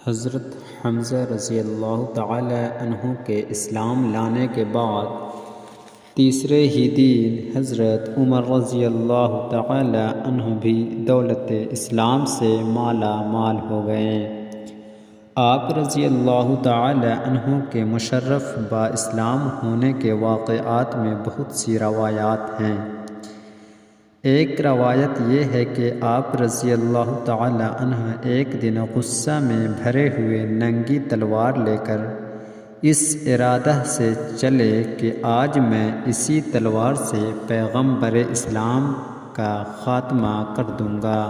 حضرت حمزہ رضی اللہ تعالی عنہ کے اسلام لانے کے بعد تیسرے ہی دن حضرت عمر رضی اللہ تعالی عنہ بھی دولت اسلام سے مالا مال ہو گئے۔ آپ رضی اللہ تعالی عنہ کے مشرف با اسلام ہونے کے واقعات میں بہت سی روایات ہیں۔ ایک روایت یہ ہے کہ آپ رضی اللہ تعالی عنہ ایک دن غصہ میں بھرے ہوئے ننگی تلوار لے کر اس ارادہ سے چلے کہ آج میں اسی تلوار سے پیغمبر اسلام کا خاتمہ کر دوں گا۔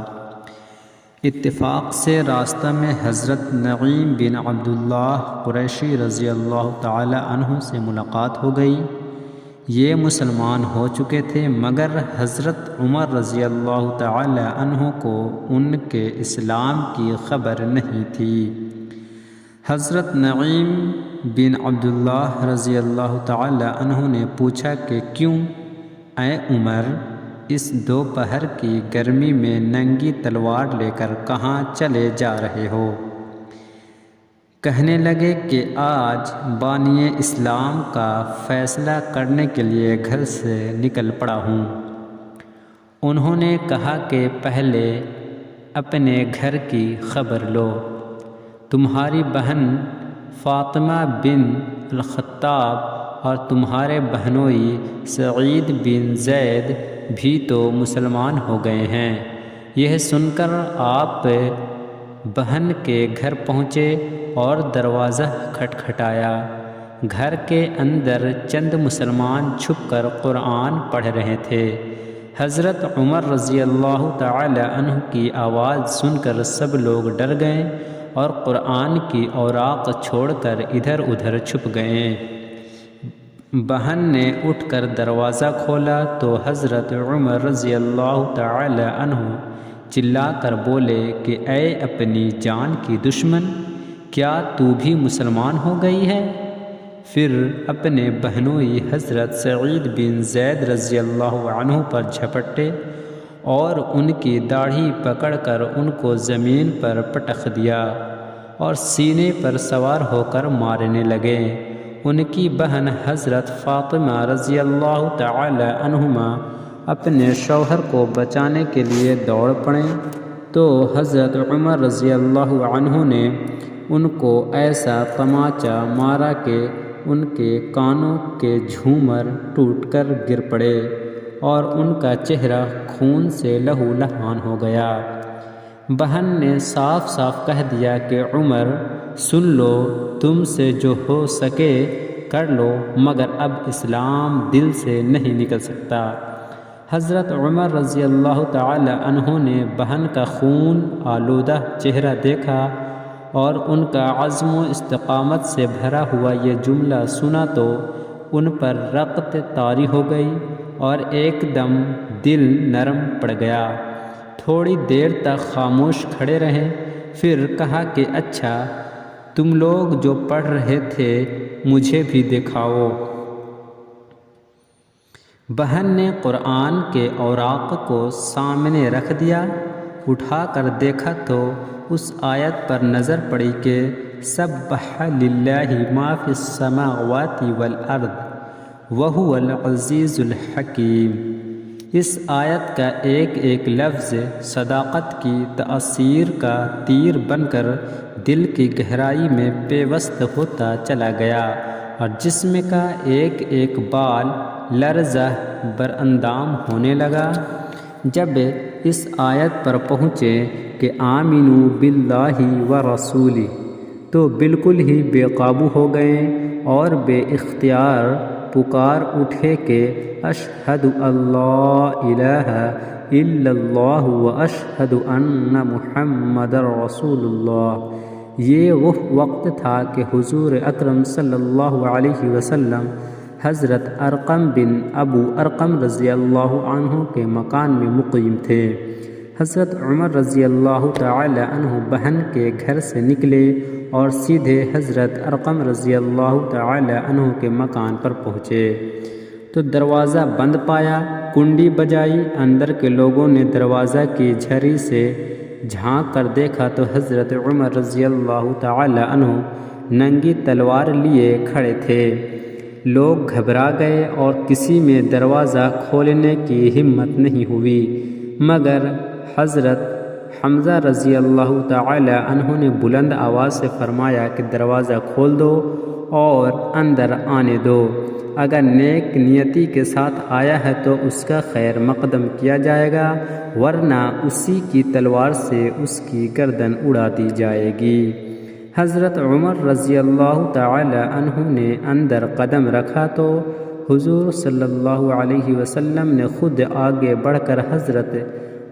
اتفاق سے راستہ میں حضرت نعیم بن عبداللہ قریشی رضی اللہ تعالی عنہ سے ملاقات ہو گئی۔ یہ مسلمان ہو چکے تھے مگر حضرت عمر رضی اللہ تعالی عنہ کو ان کے اسلام کی خبر نہیں تھی۔ حضرت نعیم بن عبداللہ رضی اللہ تعالی عنہ نے پوچھا کہ کیوں اے عمر، اس دوپہر کی گرمی میں ننگی تلوار لے کر کہاں چلے جا رہے ہو؟ کہنے لگے کہ آج بانی اسلام کا فیصلہ کرنے کے لیے گھر سے نکل پڑا ہوں۔ انہوں نے کہا کہ پہلے اپنے گھر کی خبر لو۔ تمہاری بہن فاطمہ بن الخطاب اور تمہارے بہنوئی سعید بن زید بھی تو مسلمان ہو گئے ہیں۔ یہ سن کر آپ بہن کے گھر پہنچے اور دروازہ کھٹکھٹایا۔ گھر کے اندر چند مسلمان چھپ کر قرآن پڑھ رہے تھے۔ حضرت عمر رضی اللہ تعالی عنہ کی آواز سن کر سب لوگ ڈر گئے اور قرآن کی اوراق چھوڑ کر ادھر ادھر چھپ گئے۔ بہن نے اٹھ کر دروازہ کھولا تو حضرت عمر رضی اللہ تعالی عنہ چلا کر بولے کہ اے اپنی جان کی دشمن، کیا تو بھی مسلمان ہو گئی ہے؟ پھر اپنے بہنوئی حضرت سعید بن زید رضی اللہ عنہ پر جھپٹے اور ان کی داڑھی پکڑ کر ان کو زمین پر پٹخ دیا اور سینے پر سوار ہو کر مارنے لگے۔ ان کی بہن حضرت فاطمہ رضی اللہ تعالی عنہما اپنے شوہر کو بچانے کے لیے دوڑ پڑیں تو حضرت عمر رضی اللہ عنہ نے ان کو ایسا تماچا مارا کہ ان کے کانوں کے جھومر ٹوٹ کر گر پڑے اور ان کا چہرہ خون سے لہو لہان ہو گیا۔ بہن نے صاف صاف کہہ دیا کہ عمر سن لو، تم سے جو ہو سکے کر لو مگر اب اسلام دل سے نہیں نکل سکتا۔ حضرت عمر رضی اللہ تعالی عنہ نے بہن کا خون آلودہ چہرہ دیکھا اور ان کا عزم و استقامت سے بھرا ہوا یہ جملہ سنا تو ان پر رقت طاری ہو گئی اور ایک دم دل نرم پڑ گیا۔ تھوڑی دیر تک خاموش کھڑے رہے، پھر کہا کہ اچھا، تم لوگ جو پڑھ رہے تھے مجھے بھی دکھاؤ۔ بہن نے قرآن کے اوراق کو سامنے رکھ دیا۔ اٹھا کر دیکھا تو اس آیت پر نظر پڑی کہ سبح للہ ما فی السماوات والارض وہو العزیز الحکیم۔ اس آیت کا ایک ایک لفظ صداقت کی تأثیر کا تیر بن کر دل کی گہرائی میں پیوست ہوتا چلا گیا اور جسم کا ایک ایک بال لرزہ براندام ہونے لگا۔ جب اس آیت پر پہنچے کہ آمنوا باللہ ورسولہ تو بالکل ہی بے قابو ہو گئے اور بے اختیار پکار اٹھے کہ اشہد اللہ الہ الا اللہ واشہد ان محمد رسول اللہ۔ یہ وہ وقت تھا کہ حضور اکرم صلی اللہ علیہ وسلم حضرت ارقم بن ابو ارقم رضی اللہ عنہ کے مکان میں مقیم تھے۔ حضرت عمر رضی اللہ تعالی عنہ بہن کے گھر سے نکلے اور سیدھے حضرت ارقم رضی اللہ تعالی عنہ کے مکان پر پہنچے تو دروازہ بند پایا۔ کنڈی بجائی، اندر کے لوگوں نے دروازہ کی جھری سے جھانک کر دیکھا تو حضرت عمر رضی اللہ تعالی عنہ ننگی تلوار لیے کھڑے تھے۔ لوگ گھبرا گئے اور کسی میں دروازہ کھولنے کی ہمت نہیں ہوئی، مگر حضرت حمزہ رضی اللہ تعالی عنہ نے بلند آواز سے فرمایا کہ دروازہ کھول دو اور اندر آنے دو۔ اگر نیک نیتی کے ساتھ آیا ہے تو اس کا خیر مقدم کیا جائے گا، ورنہ اسی کی تلوار سے اس کی گردن اڑا دی جائے گی۔ حضرت عمر رضی اللہ تعالی عنہ نے اندر قدم رکھا تو حضور صلی اللہ علیہ وسلم نے خود آگے بڑھ کر حضرت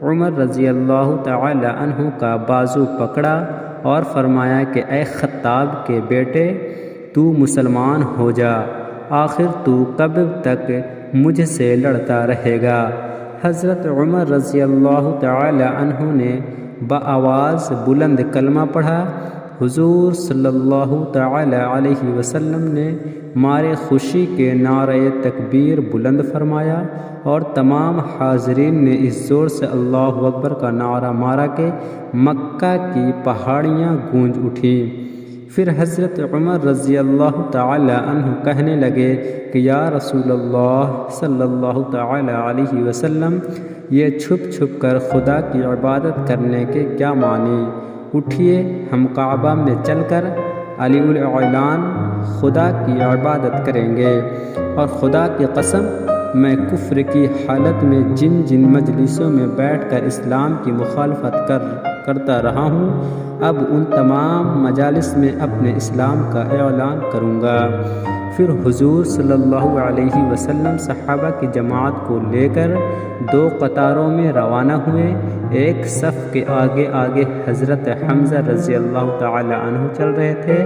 عمر رضی اللہ تعالی عنہ کا بازو پکڑا اور فرمایا کہ اے خطاب کے بیٹے، تو مسلمان ہو جا، آخر تو کب تک مجھ سے لڑتا رہے گا؟ حضرت عمر رضی اللہ تعالی عنہ نے بآواز بلند کلمہ پڑھا۔ حضور صلی اللہ تعالی علیہ وسلم نے مارے خوشی کے نعرہ تکبیر بلند فرمایا اور تمام حاضرین نے اس زور سے اللہ اکبر کا نعرہ مارا کہ مکہ کی پہاڑیاں گونج اٹھیں۔ پھر حضرت عمر رضی اللہ تعالی عنہ کہنے لگے کہ یا رسول اللہ صلی اللہ تعالی علیہ وسلم، یہ چھپ چھپ کر خدا کی عبادت کرنے کے کیا معنی؟ اٹھیے، ہم کعبہ میں چل کر علی الاعلان خدا کی عبادت کریں گے، اور خدا کی قسم میں کفر کی حالت میں جن جن مجلسوں میں بیٹھ کر اسلام کی مخالفت کرتا رہا ہوں، اب ان تمام مجالس میں اپنے اسلام کا اعلان کروں گا۔ پھر حضور صلی اللہ علیہ وسلم صحابہ کی جماعت کو لے کر دو قطاروں میں روانہ ہوئے۔ ایک صف کے آگے آگے حضرت حمزہ رضی اللہ تعالی عنہ چل رہے تھے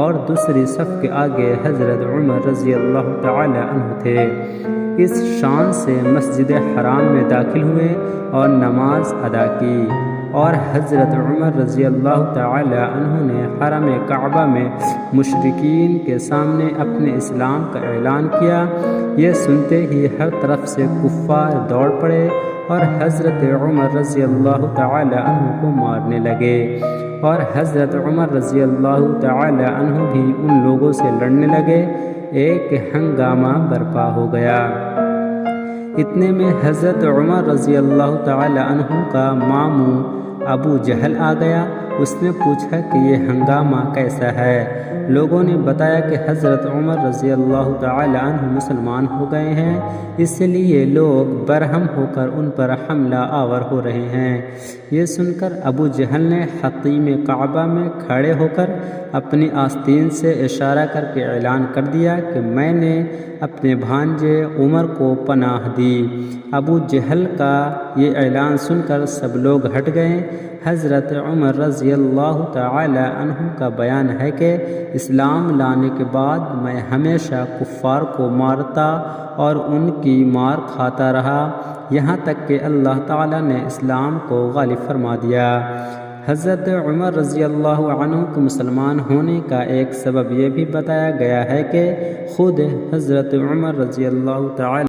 اور دوسری صف کے آگے حضرت عمر رضی اللہ تعالی عنہ تھے۔ اس شان سے مسجد حرام میں داخل ہوئے اور نماز ادا کی، اور حضرت عمر رضی اللہ تعالی عنہ نے حرم کعبہ میں مشرکین کے سامنے اپنے اسلام کا اعلان کیا۔ یہ سنتے ہی ہر طرف سے کفار دوڑ پڑے اور حضرت عمر رضی اللہ تعالی عنہ کو مارنے لگے، اور حضرت عمر رضی اللہ تعالی عنہ بھی ان لوگوں سے لڑنے لگے۔ ایک ہنگامہ برپا ہو گیا۔ اتنے میں حضرت عمر رضی اللہ تعالی عنہ کا ماموں ابو جہل آ گیا۔ اس نے پوچھا کہ یہ ہنگامہ کیسا ہے؟ لوگوں نے بتایا کہ حضرت عمر رضی اللہ تعالی عنہ مسلمان ہو گئے ہیں، اس لیے لوگ برہم ہو کر ان پر حملہ آور ہو رہے ہیں۔ یہ سن کر ابو جہل نے حطیم کعبہ میں کھڑے ہو کر اپنی آستین سے اشارہ کر کے اعلان کر دیا کہ میں نے اپنے بھانجے عمر کو پناہ دی۔ ابو جہل کا یہ اعلان سن کر سب لوگ ہٹ گئے۔ حضرت عمر رضی اللہ تعالی عنہ کا بیان ہے کہ اسلام لانے کے بعد میں ہمیشہ کفار کو مارتا اور ان کی مار کھاتا رہا، یہاں تک کہ اللہ تعالی نے اسلام کو غالب فرما دیا۔ حضرت عمر رضی اللہ عنہ کے مسلمان ہونے کا ایک سبب یہ بھی بتایا گیا ہے کہ خود حضرت عمر رضی اللہ تعالی